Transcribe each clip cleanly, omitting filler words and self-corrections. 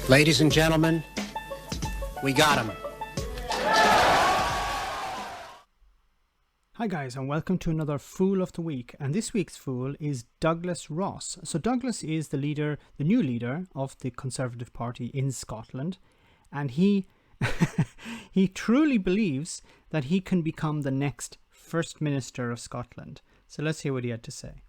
Ladies and gentlemen, we got him. Hi guys, and welcome to another Fool of the Week, and this week's Fool is Douglas Ross. So Douglas is the new leader of the Conservative Party in Scotland, and he he truly believes that he can become the next First Minister of Scotland. So let's hear what he had to say.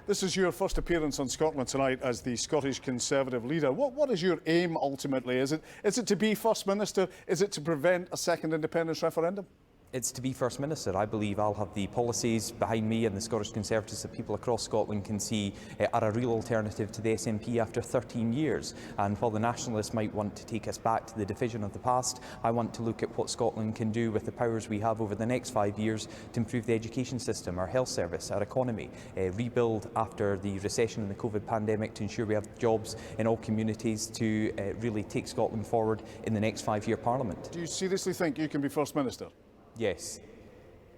This is your first appearance on Scotland tonight as the Scottish Conservative leader. What is your aim ultimately? Is it to be First Minister? Is it to prevent a second independence referendum? It's to be First Minister. I believe I'll have the policies behind me and the Scottish Conservatives that people across Scotland can see are a real alternative to the SNP after 13 years. And while the Nationalists might want to take us back to the division of the past, I want to look at what Scotland can do with the powers we have over the next 5 years to improve the education system, our health service, our economy, rebuild after the recession and the COVID pandemic to ensure we have jobs in all communities to really take Scotland forward in the next 5-year Parliament. Do you seriously think you can be First Minister? Yes.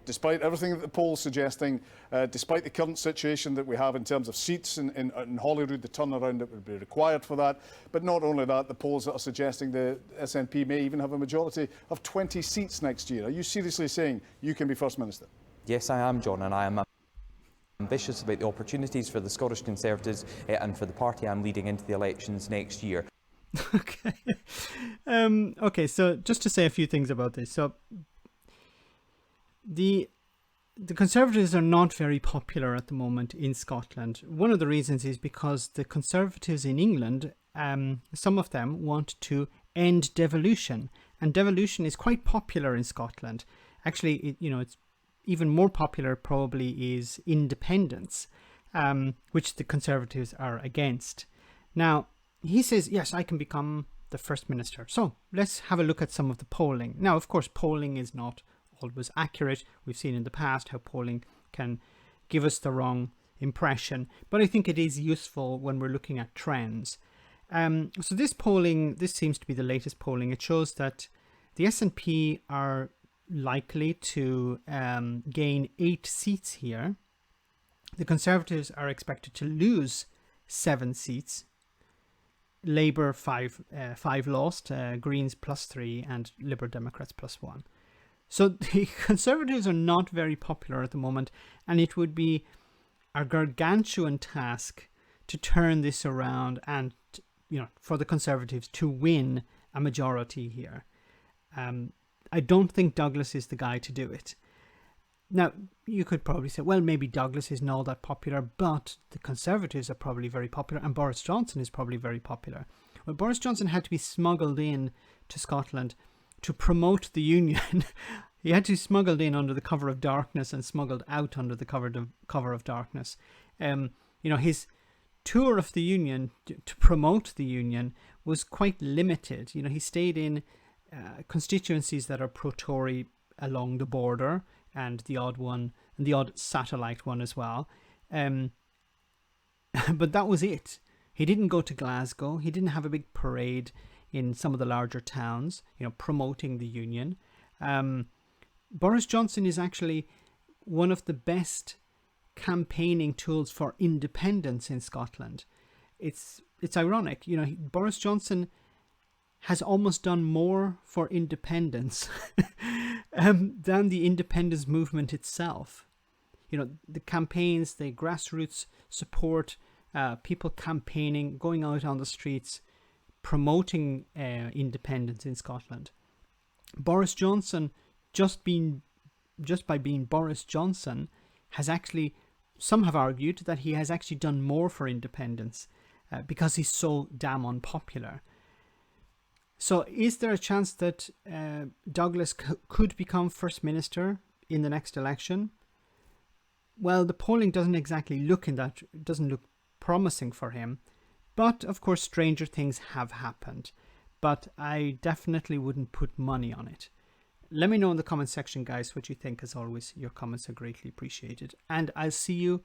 Despite everything that the polls suggesting, despite the current situation that we have in terms of seats in Holyrood, the turnaround that would be required for that, but not only that, the polls that are suggesting the SNP may even have a majority of 20 seats next year. Are you seriously saying you can be First Minister? Yes, I am, John, and I am ambitious about the opportunities for the Scottish Conservatives and for the party I'm leading into the elections next year. Okay. Okay, so just to say a few things about this. So The Conservatives are not very popular at the moment in Scotland. One of the reasons is because the Conservatives in England, some of them want to end devolution, and devolution is quite popular in Scotland. Actually, it's even more popular probably is independence, which the Conservatives are against. Now, he says, yes, I can become the First Minister. So let's have a look at some of the polling. Now, of course, polling is not always accurate. We've seen in the past how polling can give us the wrong impression, but I think it is useful when we're looking at trends. So this polling, this seems to be the latest polling. It shows that the SNP are likely to gain 8 seats here. The Conservatives are expected to lose 7 seats. Labour 5 lost, Greens +3, and Liberal Democrats +1. So the Conservatives are not very popular at the moment, and it would be a gargantuan task to turn this around and, for the Conservatives to win a majority here. I don't think Douglas is the guy to do it. Now, you could probably say, well, maybe Douglas isn't all that popular, but the Conservatives are probably very popular, and Boris Johnson is probably very popular. Well, Boris Johnson had to be smuggled in to Scotland to promote the union. He had to be smuggled in under the cover of darkness and smuggled out under the cover of darkness. His tour of the union to promote the union was quite limited. He stayed in constituencies that are pro-Tory along the border, and the odd satellite one as well. But that was it. He didn't go to Glasgow. He didn't have a big parade in some of the larger towns, promoting the union. Boris Johnson is actually one of the best campaigning tools for independence in Scotland. It's ironic, Boris Johnson has almost done more for independence than the independence movement itself. The campaigns, the grassroots support, people campaigning, going out on the streets, promoting independence in Scotland. Boris Johnson, just by being Boris Johnson, has actually, some have argued that he has actually done more for independence because he's so damn unpopular. So is there a chance that Douglas could become First Minister in the next election? Well, the polling doesn't exactly doesn't look promising for him. But, of course, stranger things have happened. But I definitely wouldn't put money on it. Let me know in the comment section, guys, what you think. As always, your comments are greatly appreciated. And I'll see you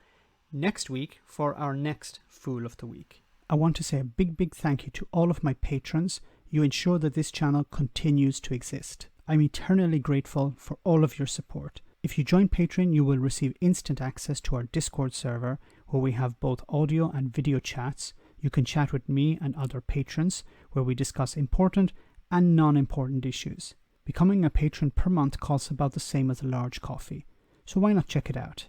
next week for our next Fool of the Week. I want to say a big thank you to all of my patrons. You ensure that this channel continues to exist. I'm eternally grateful for all of your support. If you join Patreon, you will receive instant access to our Discord server, where we have both audio and video chats, You can chat with me and other patrons where we discuss important and non-important issues. Becoming a patron per month costs about the same as a large coffee, so why not check it out?